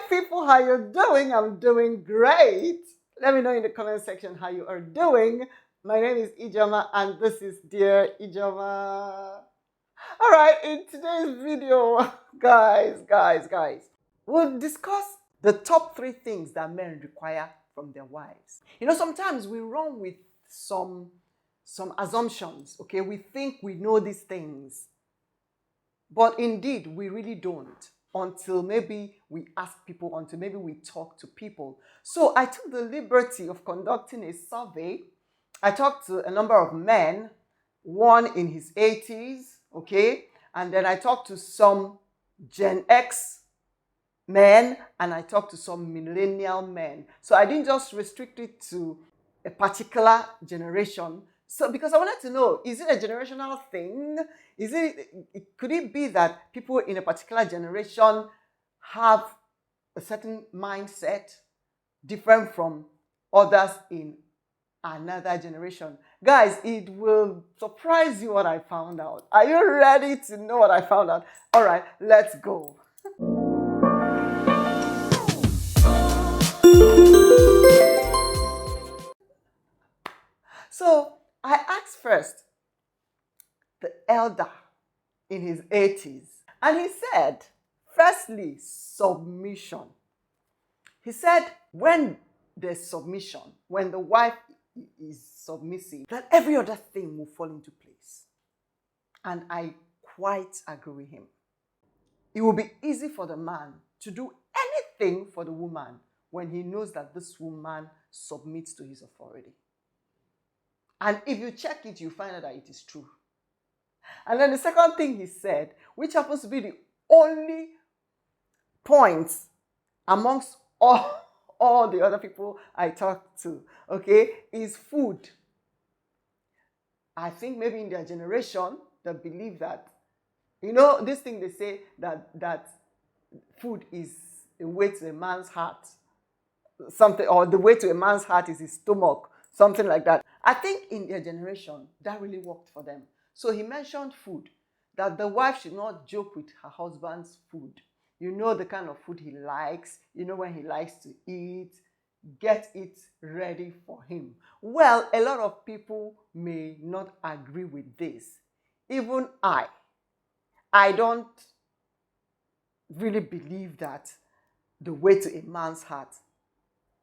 people, how you doing? I'm doing great. Let me know in the comment section how you are doing. My name is Ijeoma and this is Dear Ijeoma. All right, in today's video, guys, we'll discuss the top 3 things that men require from their wives. You know, sometimes we run with some assumptions, okay? We think we know these things, but indeed, we really don't until maybe we ask people, until maybe we talk to people. So I took the liberty of conducting a survey. I talked to a number of men, one in his 80s, okay? And then I talked to some Gen X men and I talked to some millennial men. So I didn't just restrict it to a particular generation. So because I wanted to know, is it a generational thing? Could it be that people in a particular generation have a certain mindset different from others in another generation? Guys, it will surprise you what I found out. Are you ready to know what I found out? All right, let's go. So I asked first the elder in his 80s, and he said, firstly, submission. He said, when there's submission, when the wife is submissive, that every other thing will fall into place. And I quite agree with him. It will be easy for the man to do anything for the woman when he knows that this woman submits to his authority. And if you check it, you find out that it is true. And then the second thing he said, which happens to be the only point amongst all the other people I talked to, okay, is food. I think maybe in their generation, they believe that, you know, this thing they say that food is a way to a man's heart. Something, or the way to a man's heart is his stomach, something like that. I think in their generation, that really worked for them. So he mentioned food, that the wife should not joke with her husband's food. You know the kind of food he likes, you know when he likes to eat, get it ready for him. Well, a lot of people may not agree with this. Even I don't really believe that the way to a man's heart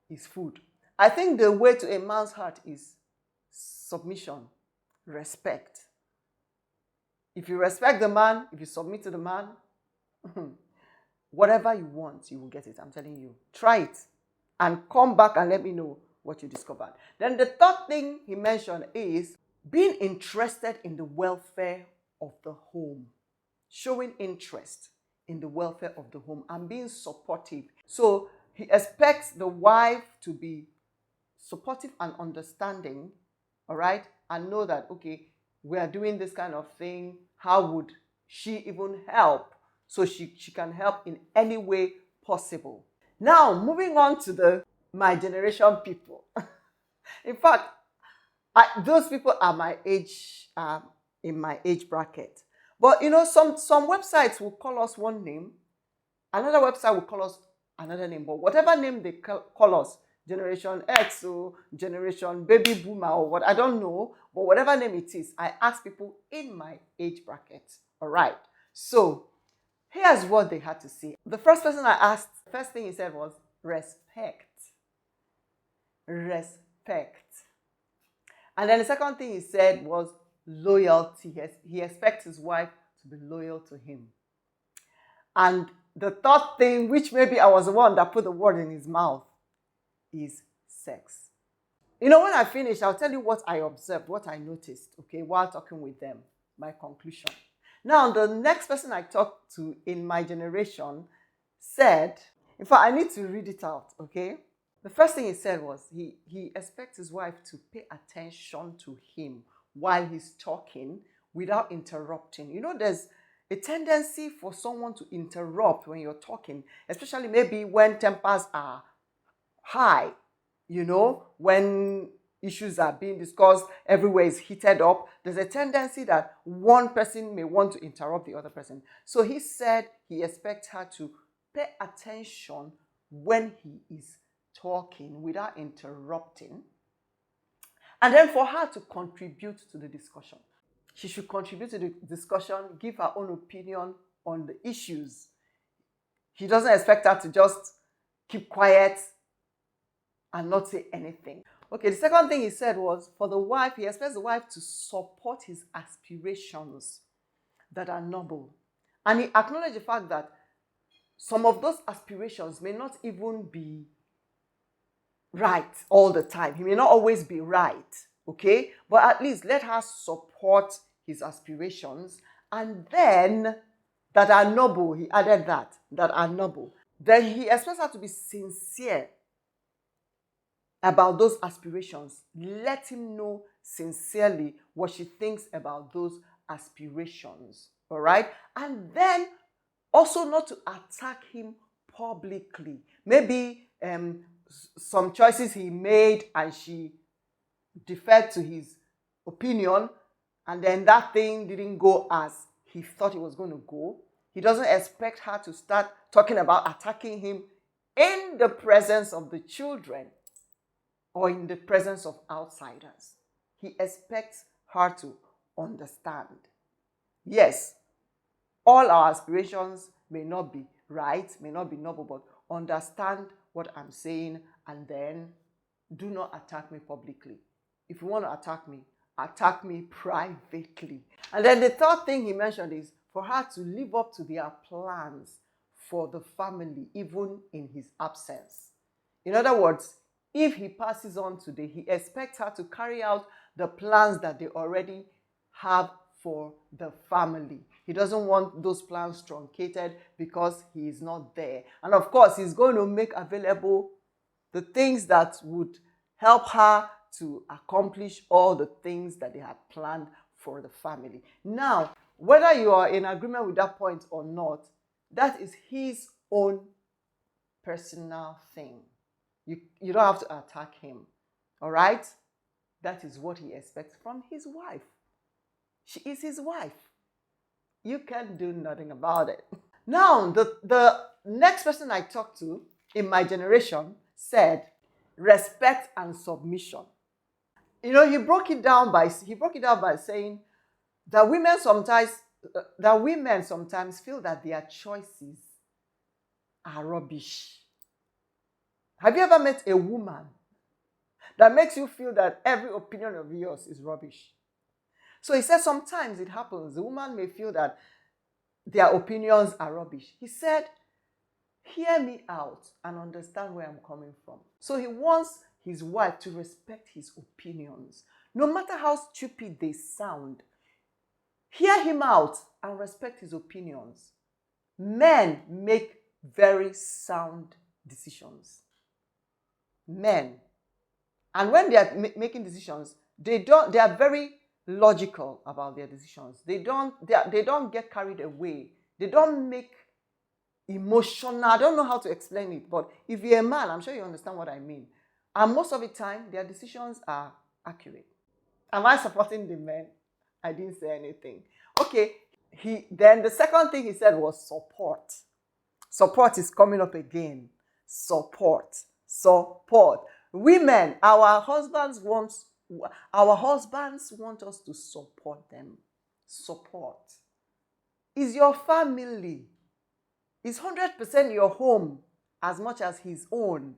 is food. I think the way to a man's heart is submission, respect. If you respect the man, if you submit to the man, whatever you want, you will get it. I'm telling you. Try it and come back and let me know what you discovered. Then the third thing he mentioned is being interested in the welfare of the home. Showing interest in the welfare of the home and being supportive. So he expects the wife to be supportive and understanding, all right, and know that, okay, we are doing this kind of thing. How would she even help? So she can help in any way possible. Now, moving on to my generation people. In fact, those people are my age, in my age bracket. But you know, some websites will call us one name, another website will call us another name. But whatever name they call us, Generation X or Generation Baby Boomer or what, I don't know, but whatever name it is, I ask people in my age bracket. All right. So here's what they had to say. The first person I asked, first thing he said was respect. Respect. And then the second thing he said was loyalty. He expects his wife to be loyal to him. And the third thing, which maybe I was the one that put the word in his mouth, is sex. You know, when I finish, I'll tell you what I observed, what I noticed, okay, while talking with them, my conclusion. Now, the next person I talked to in my generation said, in fact, I need to read it out, okay? The first thing he said was he expects his wife to pay attention to him while he's talking without interrupting. You know, there's a tendency for someone to interrupt when you're talking, especially maybe when tempers are high, you know, when issues are being discussed, everywhere is heated up. There's a tendency that one person may want to interrupt the other person. So he said he expects her to pay attention when he is talking without interrupting, and then for her to contribute to the discussion. She should contribute to the discussion, give her own opinion on the issues. He doesn't expect her to just keep quiet and not say anything. Okay, the second thing he said was for the wife, he expects the wife to support his aspirations that are noble. And he acknowledged the fact that some of those aspirations may not even be right all the time. He may not always be right, okay? But at least let her support his aspirations, and then that are noble, he added that are noble. Then he expects her to be sincere about those aspirations. Let him know sincerely what she thinks about those aspirations, all right? And then also not to attack him publicly. Maybe some choices he made and she deferred to his opinion, and then that thing didn't go as he thought it was going to go. He doesn't expect her to start talking about attacking him in the presence of the children or in the presence of outsiders. He expects her to understand. Yes, all our aspirations may not be right, may not be noble, but understand what I'm saying, and then do not attack me publicly. If you want to attack me privately. And then the third thing he mentioned is for her to live up to their plans for the family, even in his absence. In other words, if he passes on today, he expects her to carry out the plans that they already have for the family. He doesn't want those plans truncated because he is not there. And of course, he's going to make available the things that would help her to accomplish all the things that they had planned for the family. Now, whether you are in agreement with that point or not, that is his own personal thing. You don't have to attack him, all right? That is what he expects from his wife. She is his wife. You can do nothing about it. Now, the next person I talked to in my generation said respect and submission. You know, he broke it down by saying that women sometimes feel that their choices are rubbish. Have you ever met a woman that makes you feel that every opinion of yours is rubbish? So he said sometimes it happens. The woman may feel that their opinions are rubbish. He said, hear me out and understand where I'm coming from. So he wants his wife to respect his opinions. No matter how stupid they sound, hear him out and respect his opinions. Men make very sound decisions. Men. And when they are making decisions, they are very logical about their decisions. They don't get carried away. They don't make emotional. I don't know how to explain it, but if you're a man, I'm sure you understand what I mean. And most of the time, their decisions are accurate. Am I supporting the men? I didn't say anything. Okay. Then the second thing he said was support. Support is coming up again. Support. Women, our husbands want us to support them. Support. Is your family. Is 100% your home as much as his own.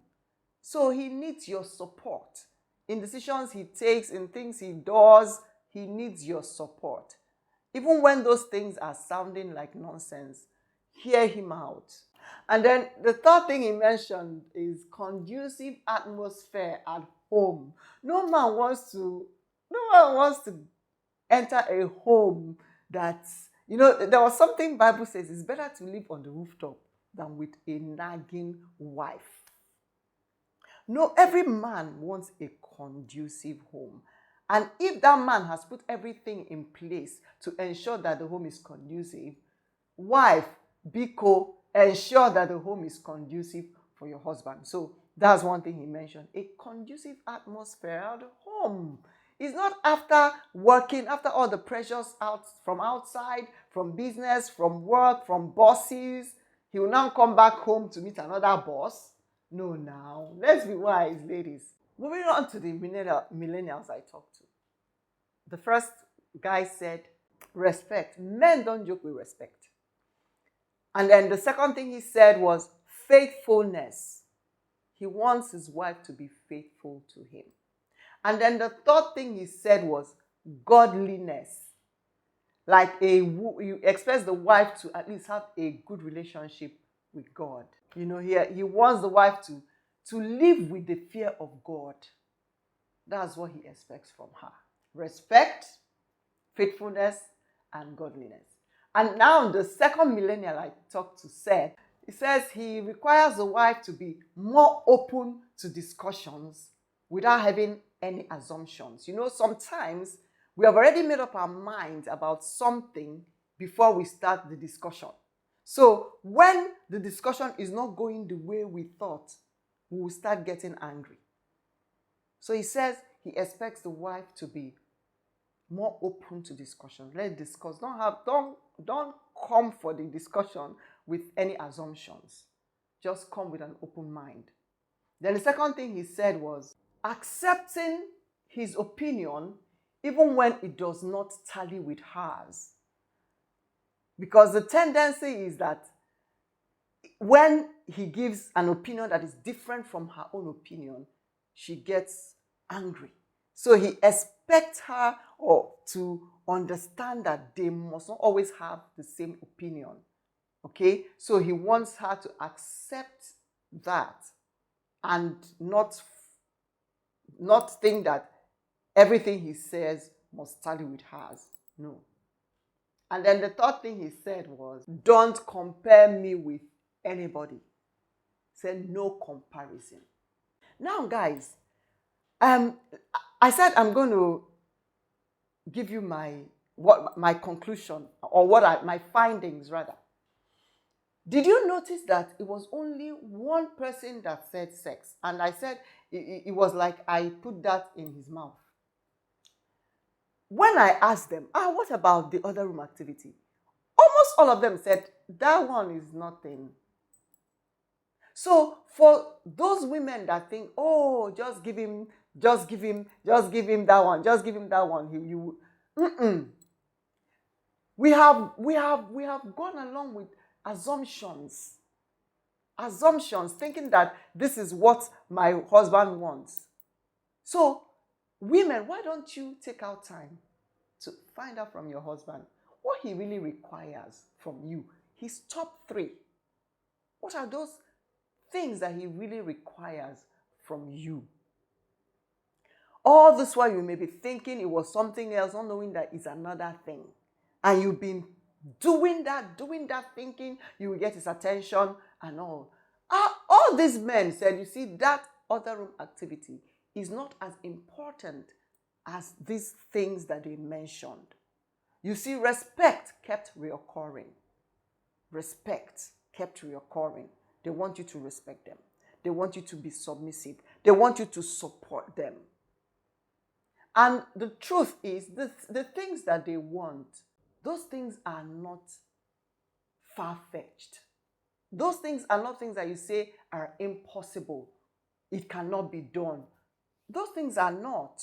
So he needs your support. In decisions he takes, in things he does, he needs your support. Even when those things are sounding like nonsense, hear him out. And then the third thing he mentioned is conducive atmosphere at home. No man wants to enter a home that's, there was something Bible says it's better to live on the rooftop than with a nagging wife. No, every man wants a conducive home. And if that man has put everything in place to ensure that the home is conducive, wife, biko, ensure that the home is conducive for your husband. So that's one thing he mentioned. A conducive atmosphere at home. It's not after working, after all the pressures from outside, from business, from work, from bosses. He will now come back home to meet another boss. No, now. Let's be wise, ladies. Moving on to the millennials I talked to. The first guy said, respect. Men don't joke with respect. And then the second thing he said was faithfulness. He wants his wife to be faithful to him. And then the third thing he said was godliness. Like you expect the wife to at least have a good relationship with God. You know, he wants the wife to live with the fear of God. That's what he expects from her. Respect, faithfulness, and godliness. And now the second millennial I talked to said, he says he requires the wife to be more open to discussions without having any assumptions. You know, sometimes we have already made up our mind about something before we start the discussion. So when the discussion is not going the way we thought, we will start getting angry. So he says he expects the wife to be more open to discussion. Let's discuss. Don't come for the discussion with any assumptions. Just come with an open mind. Then the second thing he said was accepting his opinion even when it does not tally with hers. Because the tendency is that when he gives an opinion that is different from her own opinion, she gets angry. So he expects her to understand that they must not always have the same opinion. Okay? So he wants her to accept that and not think that everything he says must tally with hers. No. And then the third thing he said was, don't compare me with anybody. He said, no comparison. Now, guys, I said I'm going to give you my conclusion, or my findings rather. Did you notice that it was only one person that said sex? And I said it was like I put that in his mouth. When I asked them, what about the other room activity? Almost all of them said, that one is nothing. So for those women that think, just give him that one, just give him that one, we have gone along with assumptions, thinking that this is what my husband wants. So women, why don't you take out time to find out from your husband what he really requires from you? His top 3. What are those things that he really requires from you? All this while you may be thinking it was something else, not knowing that it's another thing. And you've been doing that thinking you will get his attention and all. All these men said, you see, that other room activity is not as important as these things that they mentioned. You see, respect kept reoccurring. Respect kept reoccurring. They want you to respect them. They want you to be submissive. They want you to support them. And the truth is, the things that they want, those things are not far-fetched. Those things are not things that you say are impossible. It cannot be done. Those things are not.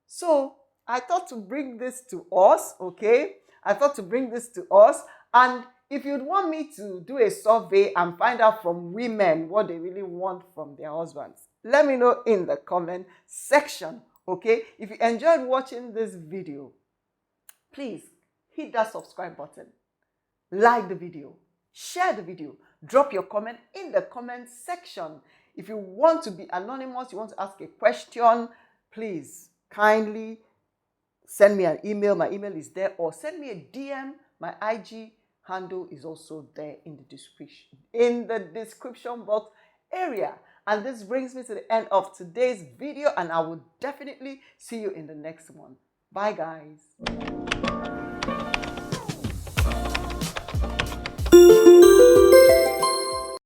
So I thought to bring this to us, okay? I thought to bring this to us. And if you'd want me to do a survey and find out from women what they really want from their husbands, let me know in the comment section, okay? If you enjoyed watching this video, please hit that subscribe button, like the video, share the video, drop your comment in the comment section. If you want to be anonymous, you want to ask a question, please kindly send me an email. My email is there, or send me a DM. My IG handle is also there in the description box area. And this brings me to the end of today's video, and I will definitely see you in the next one. Bye, guys.